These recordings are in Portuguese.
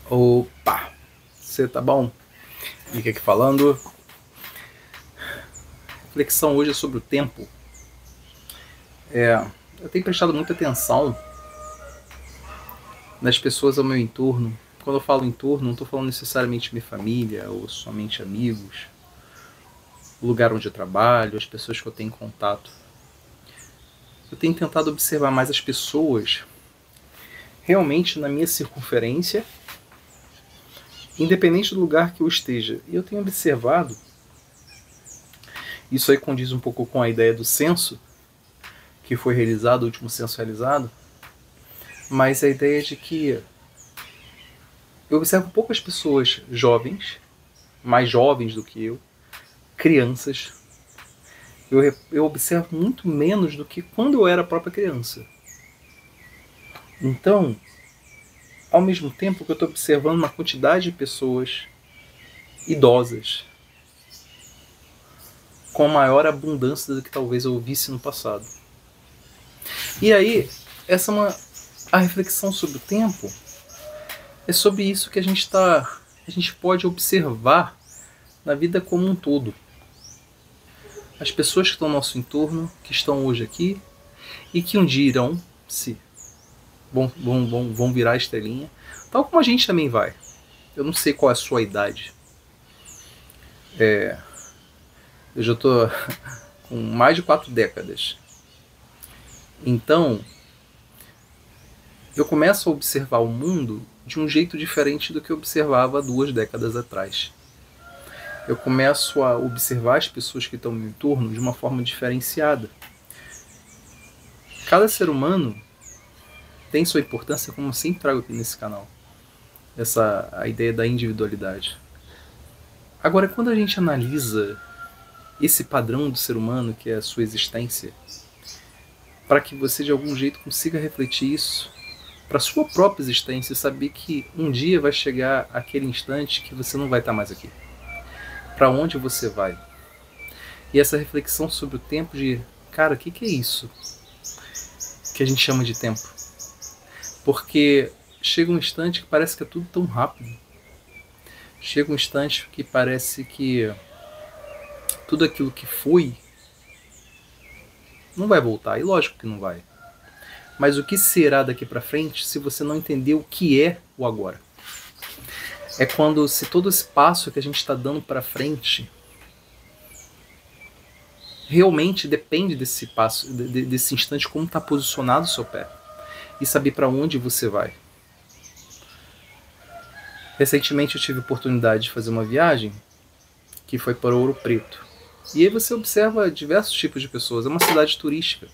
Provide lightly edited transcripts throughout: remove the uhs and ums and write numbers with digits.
Opa! Você tá bom? Fica aqui falando. A reflexão hoje é sobre o tempo. Eu tenho prestado muita atenção nas pessoas ao meu entorno. Quando eu falo entorno, não estou falando necessariamente minha família ou somente amigos, o lugar onde eu trabalho, as pessoas que eu tenho contato. Eu tenho tentado observar mais as pessoas realmente na minha circunferência, independente do lugar que eu esteja. E eu tenho observado, isso aí condiz um pouco com a ideia do censo, que foi realizado, o último censo realizado, mas a ideia de que eu observo poucas pessoas jovens, mais jovens do que eu, crianças. Eu observo muito menos do que quando eu era a própria criança. Então, ao mesmo tempo que eu estou observando uma quantidade de pessoas idosas, com maior abundância do que talvez eu visse no passado. E aí, a reflexão sobre o tempo é sobre isso que a gente pode observar na vida como um todo. As pessoas que estão ao nosso entorno, que estão hoje aqui e que um dia irão vão virar estrelinha, tal como a gente também vai. Eu não sei qual é a sua idade. Eu já estou com mais de 4 décadas. Então, eu começo a observar o mundo de um jeito diferente do que eu observava 2 décadas atrás. Eu começo a observar as pessoas que estão no meu entorno de uma forma diferenciada. Cada ser humano tem sua importância, como eu sempre trago aqui nesse canal. A ideia da individualidade. Agora, quando a gente analisa esse padrão do ser humano, que é a sua existência, para que você de algum jeito consiga refletir isso para a sua própria existência e saber que um dia vai chegar aquele instante que você não vai estar mais aqui. Para onde você vai? E essa reflexão sobre o tempo de, cara, o que é isso que a gente chama de tempo? Porque chega um instante que parece que é tudo tão rápido. Chega um instante que parece que tudo aquilo que foi não vai voltar. E lógico que não vai. Mas o que será daqui para frente se você não entender o que é o agora? É quando, se todo esse passo que a gente está dando para frente realmente depende desse passo, desse instante, como está posicionado o seu pé e saber para onde você vai. Recentemente eu tive a oportunidade de fazer uma viagem que foi para Ouro Preto. E aí você observa diversos tipos de pessoas. É uma cidade turística.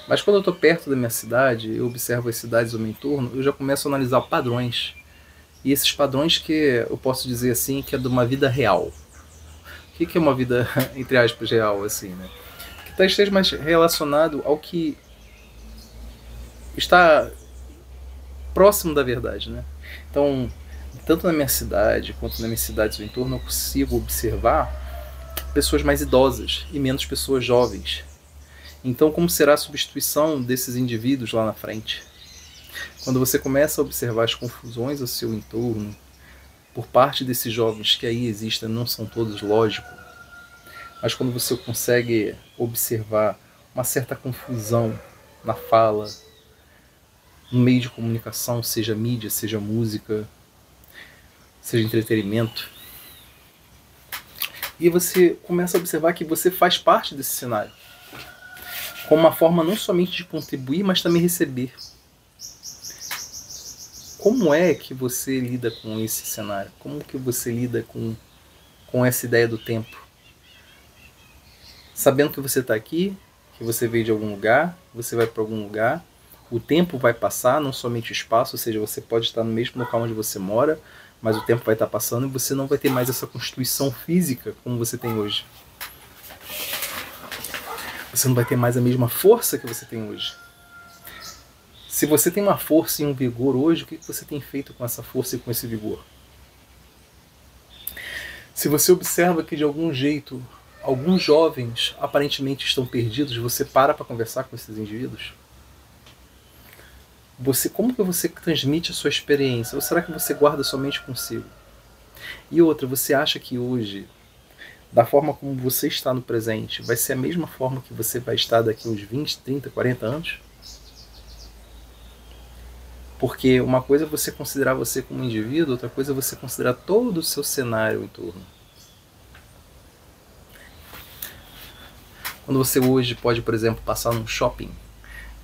Mas quando eu estou perto da minha cidade, eu observo as cidades ao meu entorno, eu já começo a analisar padrões. E esses padrões que eu posso dizer assim, que é de uma vida real. O que é uma vida, entre aspas, real, assim, né? Que esteja mais relacionado ao que está próximo da verdade, né? Então, tanto na minha cidade quanto nas minhas cidades ao entorno, eu consigo observar pessoas mais idosas e menos pessoas jovens. Então, como será a substituição desses indivíduos lá na frente? Quando você começa a observar as confusões ao seu entorno, por parte desses jovens que aí existem, não são todos, lógico, mas quando você consegue observar uma certa confusão na fala, no meio de comunicação, seja mídia, seja música, seja entretenimento, e você começa a observar que você faz parte desse cenário, como uma forma não somente de contribuir, mas também receber. Como é que você lida com esse cenário? Como que você lida com essa ideia do tempo? Sabendo que você está aqui, que você veio de algum lugar, você vai para algum lugar, o tempo vai passar, não somente o espaço, ou seja, você pode estar no mesmo local onde você mora, mas o tempo vai estar passando e você não vai ter mais essa constituição física como você tem hoje. Você não vai ter mais a mesma força que você tem hoje. Se você tem uma força e um vigor hoje, o que você tem feito com essa força e com esse vigor? Se você observa que de algum jeito alguns jovens aparentemente estão perdidos, você para conversar com esses indivíduos? Como que você transmite a sua experiência? Ou será que você guarda somente consigo? E outra, você acha que hoje, da forma como você está no presente, vai ser a mesma forma que você vai estar daqui uns 20, 30, 40 anos? Porque uma coisa é você considerar você como indivíduo, outra coisa é você considerar todo o seu cenário em torno. Quando você hoje pode, por exemplo, passar num shopping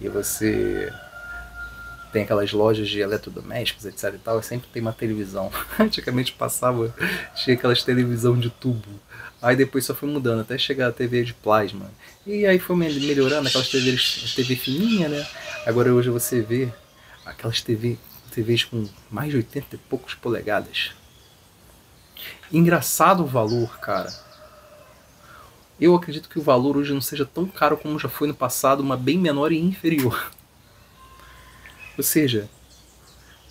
e você tem aquelas lojas de eletrodomésticos, etc e tal, e sempre tem uma televisão. Antigamente passava, tinha aquelas televisão de tubo. Aí depois só foi mudando, até chegar a TV de plasma. E aí foi melhorando, aquelas TV fininha, né? Agora hoje você vê aquelas TVs com mais de 80 e poucos polegadas. Engraçado o valor, cara. Eu acredito que o valor hoje não seja tão caro como já foi no passado, mas bem menor e inferior. Ou seja,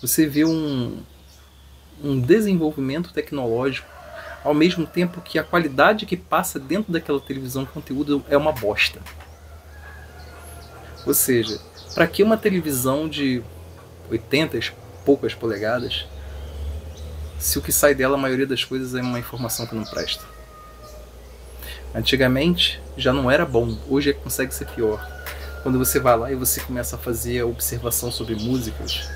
você vê um desenvolvimento tecnológico, ao mesmo tempo que a qualidade que passa dentro daquela televisão conteúdo é uma bosta. Ou seja, para que uma televisão de 80 e poucas polegadas, se o que sai dela, a maioria das coisas é uma informação que não presta? Antigamente já não era bom, hoje consegue ser pior. Quando você vai lá e você começa a fazer a observação sobre músicas,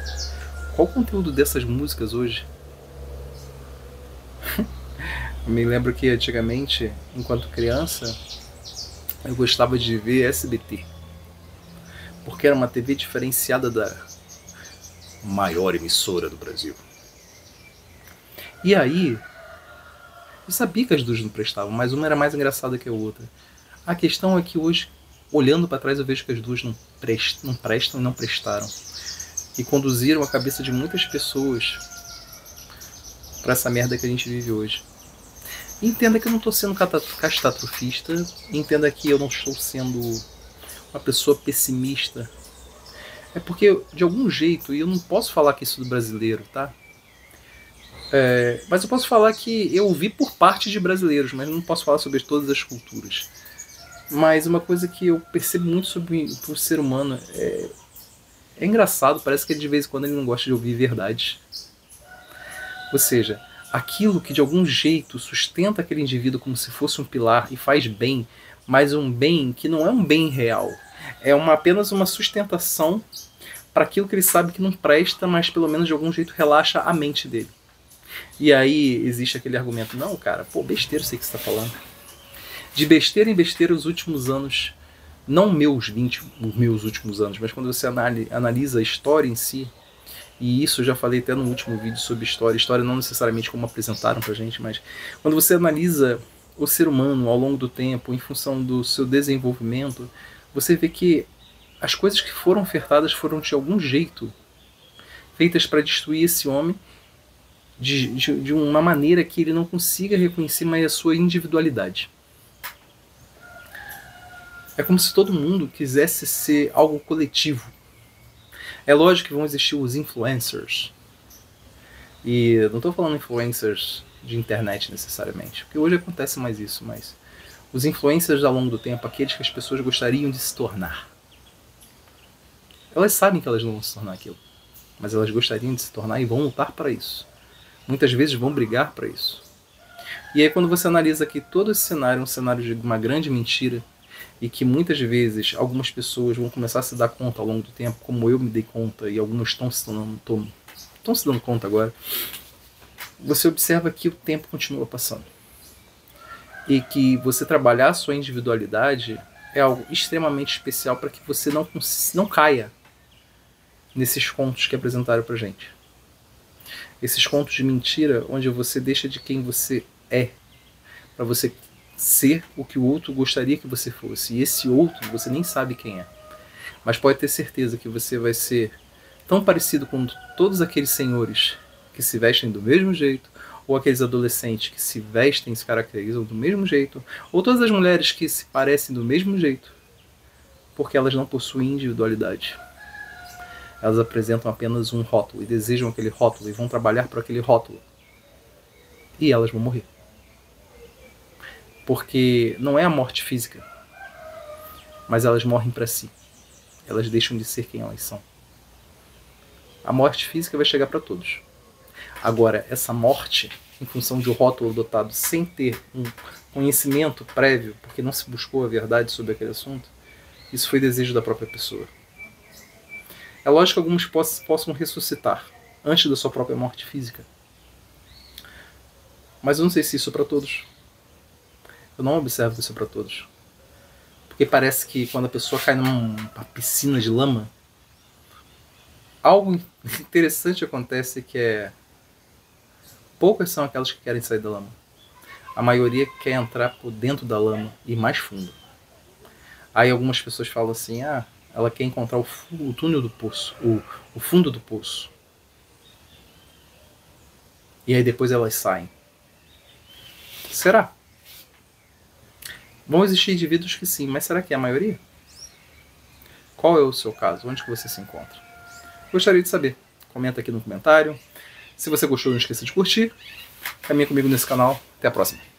qual o conteúdo dessas músicas hoje? Eu me lembro que antigamente, enquanto criança, eu gostava de ver SBT, porque era uma TV diferenciada da maior emissora do Brasil. E aí, eu sabia que as duas não prestavam, mas uma era mais engraçada que a outra. A questão é que hoje, olhando para trás, eu vejo que as duas não prestam e não prestaram. E conduziram a cabeça de muitas pessoas para essa merda que a gente vive hoje. Entenda que eu não estou sendo catastrofista, entenda que eu não estou sendo uma pessoa pessimista. É porque, de algum jeito, e eu não posso falar que isso do brasileiro, tá? Mas eu posso falar que eu vi por parte de brasileiros, mas não posso falar sobre todas as culturas. Mas uma coisa que eu percebo muito sobre o ser humano é engraçado, parece que de vez em quando ele não gosta de ouvir verdades. Ou seja, aquilo que de algum jeito sustenta aquele indivíduo como se fosse um pilar e faz bem, mas um bem que não é um bem real. É apenas uma sustentação para aquilo que ele sabe que não presta, mas pelo menos de algum jeito relaxa a mente dele. E aí existe aquele argumento, não cara, pô, besteira sei que você está falando. De besteira em besteira os últimos anos, não os meus últimos anos, mas quando você analisa a história em si, e isso eu já falei até no último vídeo sobre história não necessariamente como apresentaram pra gente, mas quando você analisa o ser humano ao longo do tempo, em função do seu desenvolvimento, você vê que as coisas que foram ofertadas foram de algum jeito feitas para destruir esse homem de uma maneira que ele não consiga reconhecer mais a sua individualidade. É como se todo mundo quisesse ser algo coletivo. É lógico que vão existir os influencers. E não estou falando influencers de internet necessariamente, porque hoje acontece mais isso, mas os influencers ao longo do tempo, aqueles que as pessoas gostariam de se tornar. Elas sabem que elas não vão se tornar aquilo, mas elas gostariam de se tornar e vão lutar para isso. Muitas vezes vão brigar para isso. E aí quando você analisa que todo esse cenário é um cenário de uma grande mentira, e que muitas vezes algumas pessoas vão começar a se dar conta ao longo do tempo, como eu me dei conta, e algumas estão se dando conta agora, você observa que o tempo continua passando. E que você trabalhar a sua individualidade é algo extremamente especial para que você não caia nesses contos que apresentaram pra gente. Esses contos de mentira, onde você deixa de quem você é, para você ser o que o outro gostaria que você fosse. E esse outro você nem sabe quem é. Mas pode ter certeza que você vai ser tão parecido com todos aqueles senhores que se vestem do mesmo jeito, ou aqueles adolescentes que se vestem e se caracterizam do mesmo jeito, ou todas as mulheres que se parecem do mesmo jeito, porque elas não possuem individualidade. Elas apresentam apenas um rótulo e desejam aquele rótulo e vão trabalhar por aquele rótulo. E elas vão morrer. Porque não é a morte física, mas elas morrem para si. Elas deixam de ser quem elas são. A morte física vai chegar para todos. Agora, essa morte, em função de um rótulo adotado sem ter um conhecimento prévio, porque não se buscou a verdade sobre aquele assunto, isso foi desejo da própria pessoa. É lógico que alguns possam ressuscitar antes da sua própria morte física. Mas eu não sei se isso é para todos. Eu não observo isso para todos. Porque parece que quando a pessoa cai numa piscina de lama, algo interessante acontece, que é... poucas são aquelas que querem sair da lama. A maioria quer entrar por dentro da lama e mais fundo. Aí algumas pessoas falam assim, ela quer encontrar o túnel do poço, o fundo do poço. E aí depois elas saem. Será? Vão existir indivíduos que sim, mas será que é a maioria? Qual é o seu caso? Onde que você se encontra? Gostaria de saber. Comenta aqui no comentário. Se você gostou, não esqueça de curtir. Caminha comigo nesse canal. Até a próxima.